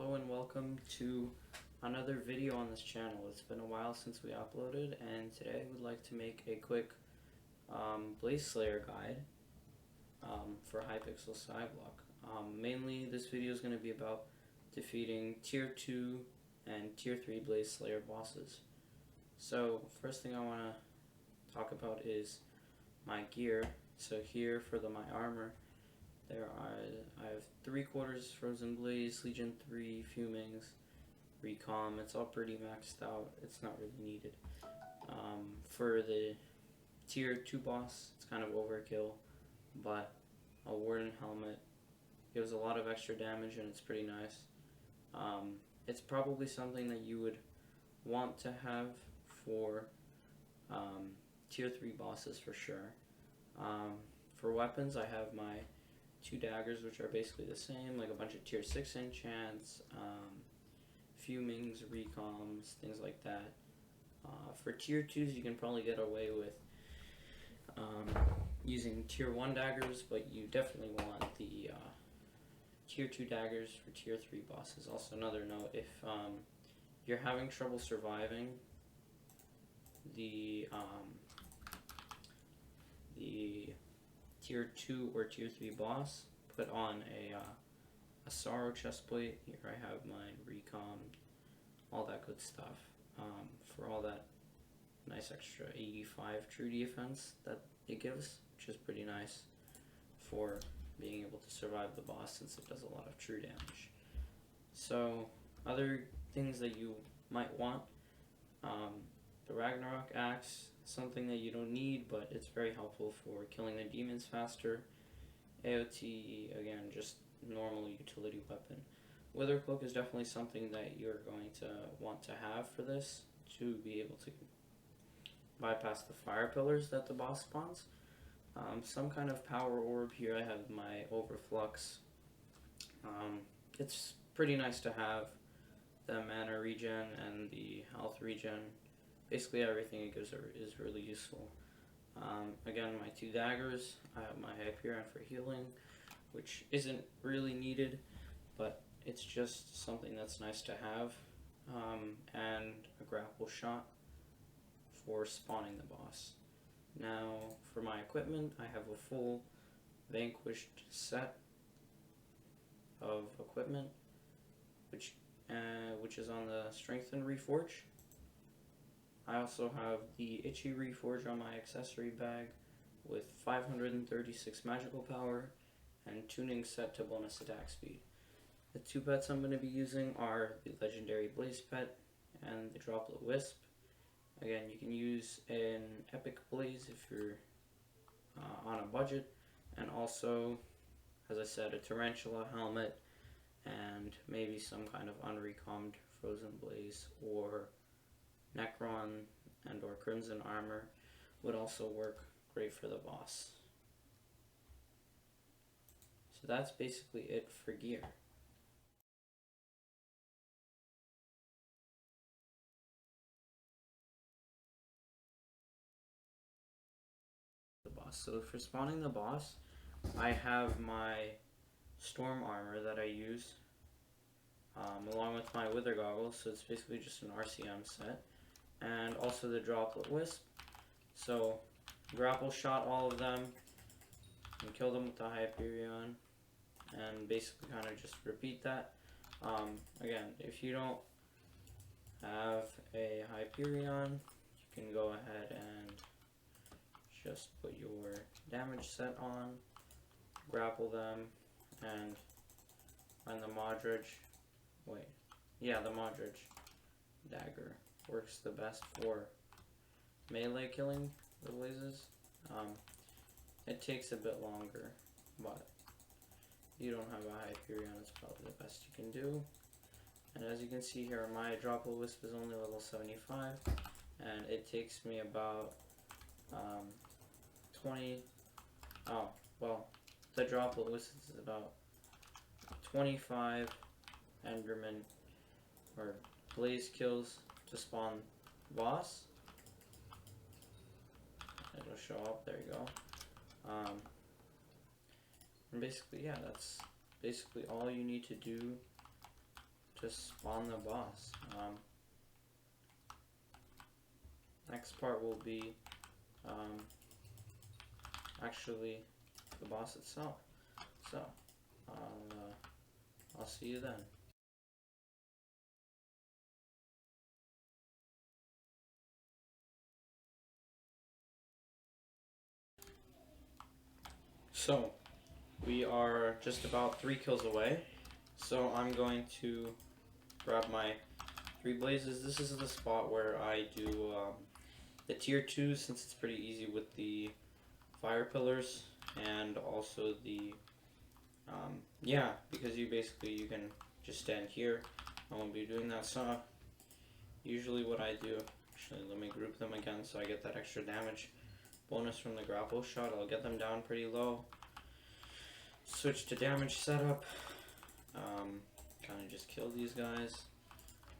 Hello and welcome to another video on this channel. It's been a while since we uploaded, and today I would like to make a quick Blaze Slayer guide for Hypixel Skyblock. Mainly this video is going to be about defeating tier 2 and tier 3 Blaze Slayer bosses. So first thing I want to talk about is my gear. So here for my armor, I have 3/4 Frozen Blaze, Legion 3, Fumings, Recom. It's all pretty maxed out. It's not really needed. For the tier 2 boss, it's kind of overkill, but a Warden Helmet gives a lot of extra damage and it's pretty nice. It's probably something that you would want to have for tier 3 bosses for sure. For weapons, I have my 2 daggers, which are basically the same, like a bunch of tier 6 enchants, Fumings, Recoms, things like that. For tier 2s, you can probably get away with using tier 1 daggers, but you definitely want the tier 2 daggers for tier 3 bosses. Also, another note, if you're having trouble surviving the tier 2 or tier 3 boss, put on a Sorrow chestplate. Here I have my Recon, all that good stuff, for all that nice extra 85 true defense that it gives, which is pretty nice for being able to survive the boss since it does a lot of true damage. So other things that you might want, the Ragnarok Axe, something that you don't need, but it's very helpful for killing the demons faster. AOT, again, just normal utility weapon. Wither Cloak is definitely something that you're going to want to have for this to be able to bypass the fire pillars that the boss spawns. Some kind of power orb. Here I have my Overflux. It's pretty nice to have the mana regen and the health regen. Basically everything it gives is really useful. Again, my 2 daggers. I have my Hyperion for healing, which isn't really needed, but it's just something that's nice to have. And a grapple shot for spawning the boss. Now, for my equipment, I have a full Vanquished set of equipment, which is on the Strength and Reforge. I also have the Itchy Reforge on my accessory bag with 536 magical power and tuning set to bonus attack speed. The 2 pets I'm going to be using are the legendary Blaze pet and the Droplet Wisp. Again, you can use an Epic Blaze if you're on a budget, and also, as I said, a Tarantula helmet and maybe some kind of unrecommed Frozen Blaze or Necron and or Crimson armor would also work great for the boss. So that's basically it for gear. The boss. So for spawning the boss, I have my Storm armor that I use along with my Wither goggles, so it's basically just an RCM set, and also the Droplet Wisp. So grapple shot all of them and kill them with the Hyperion, and basically kind of just repeat that. Again, if you don't have a Hyperion, you can go ahead and just put your damage set on, grapple them, and find the Modric. The Modric dagger works the best for melee killing the blazes. It takes a bit longer, but if you don't have a Hyperion, it's probably the best you can do. And as you can see here, my Droplet Wisp is only level 75, and it takes me about the Droplet Wisp is about 25 Enderman or Blaze kills to spawn boss. It'll show up, there you go. And basically, yeah, that's basically all you need to do to spawn the boss. Next part will be actually the boss itself. So I'll see you then. So we are just about 3 kills away. So I'm going to grab my 3 blazes. This is the spot where I do the tier 2, since it's pretty easy with the fire pillars, and also the yeah, because you can just stand here. I won't be doing that. So usually what I do, actually let me group them again so I get that extra damage bonus from the grapple shot. I'll get them down pretty low. Switch to damage setup. Kind of just kill these guys.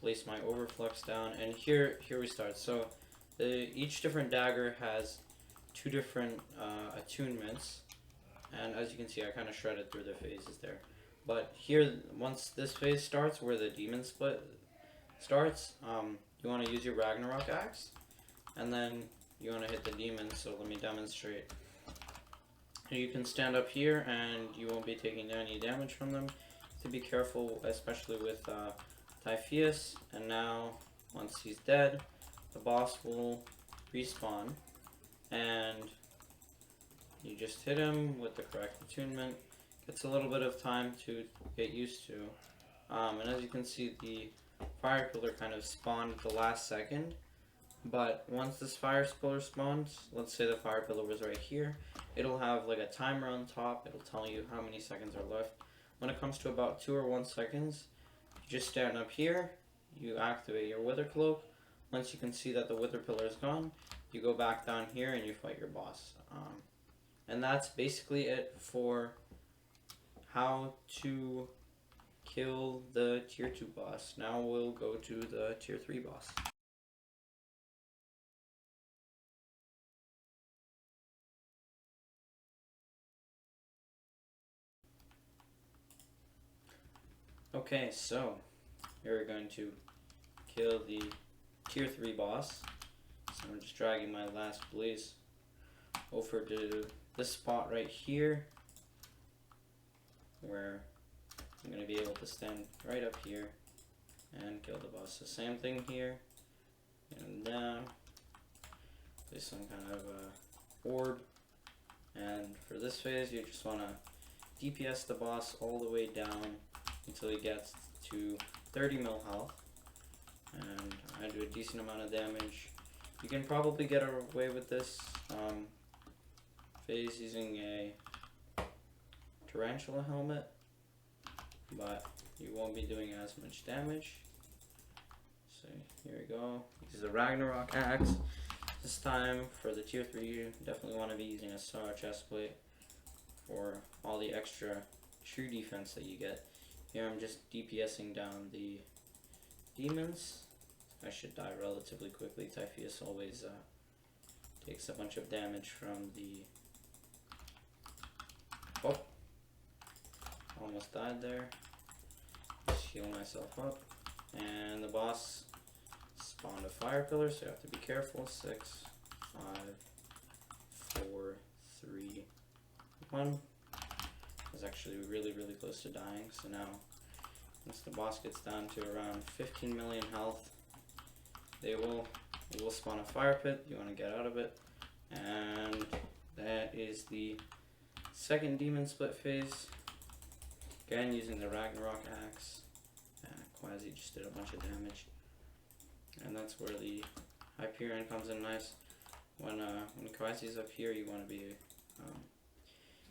Place my overflux down, and here we start. So each different dagger has 2 different attunements, and as you can see, I kind of shredded through the phases there. But here, once this phase starts, where the demon split starts, you want to use your Ragnarok axe, and then you want to hit the demons. So let me demonstrate. You can stand up here, and you won't be taking any damage from them. To be careful, especially with Typheus. And now, once he's dead, the boss will respawn, and you just hit him with the correct attunement. Gets a little bit of time to get used to. And as you can see, the fire pillar kind of spawned at the last second. But once this fire pillar spawns, let's say the fire pillar was right here, it'll have like a timer on top. It'll tell you how many seconds are left. When it comes to about 2 or 1 seconds, you just stand up here, you activate your wither cloak. Once you can see that the wither pillar is gone, you go back down here and you fight your boss. And that's basically it for how to kill the tier 2 boss. Now we'll go to the tier 3 boss. Okay, so we're going to kill the tier 3 boss. So I'm just dragging my last blaze over to this spot right here, where I'm going to be able to stand right up here and kill the boss. The same thing here, and down, place some kind of orb, and for this phase you just want to DPS the boss all the way down until he gets to 30 mil health, and I do a decent amount of damage. You can probably get away with this phase using a tarantula helmet, but you won't be doing as much damage. So here we go. Use the Ragnarok axe. This time for the tier 3, you definitely want to be using a star chestplate for all the extra true defense that you get. Here I'm just DPSing down the demons. I should die relatively quickly. Typheus always takes a bunch of damage from the... Oh! Almost died there. Just heal myself up. And the boss spawned a fire pillar, so you have to be careful. 6, 5, 4, 3, 1. I was actually really close to dying, so now once the boss gets down to around 15 million health, it will spawn a fire pit. You want to get out of it, and that is the second demon split phase. Again, using the Ragnarok axe. Quasi just did a bunch of damage, and that's where the Hyperion comes in nice. When Quasi's up here, you want to be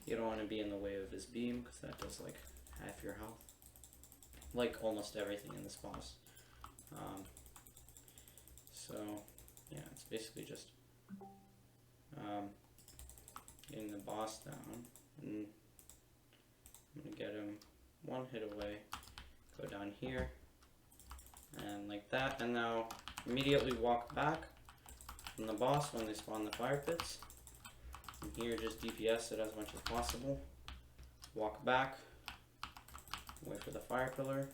you don't want to be in the way of his beam, because that does like half your health, like almost everything in this boss. So yeah, it's basically just getting the boss down, and I'm gonna get him 1 hit away. Go down here, and like that, and now immediately walk back from the boss when they spawn the fire pits. And here, just DPS it as much as possible. Walk back, wait for the fire pillar,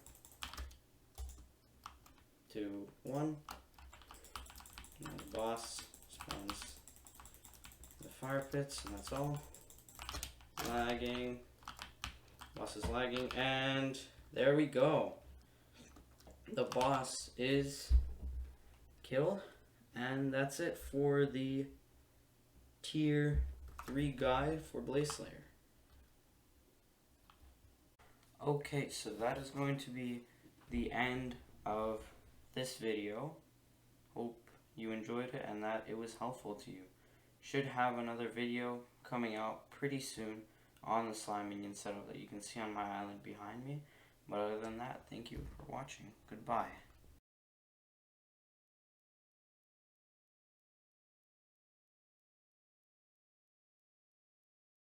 2, 1. And the boss spawns the fire pits, and that's all. Lagging. Boss is lagging, and there we go. The boss is killed, and that's it for the Tier 3 guide for Blaze Slayer. Okay, so that is going to be the end of this video. Hope you enjoyed it and that it was helpful to you. Should have another video coming out pretty soon on the slime minion setup that you can see on my island behind me. But other than that, thank you for watching. Goodbye.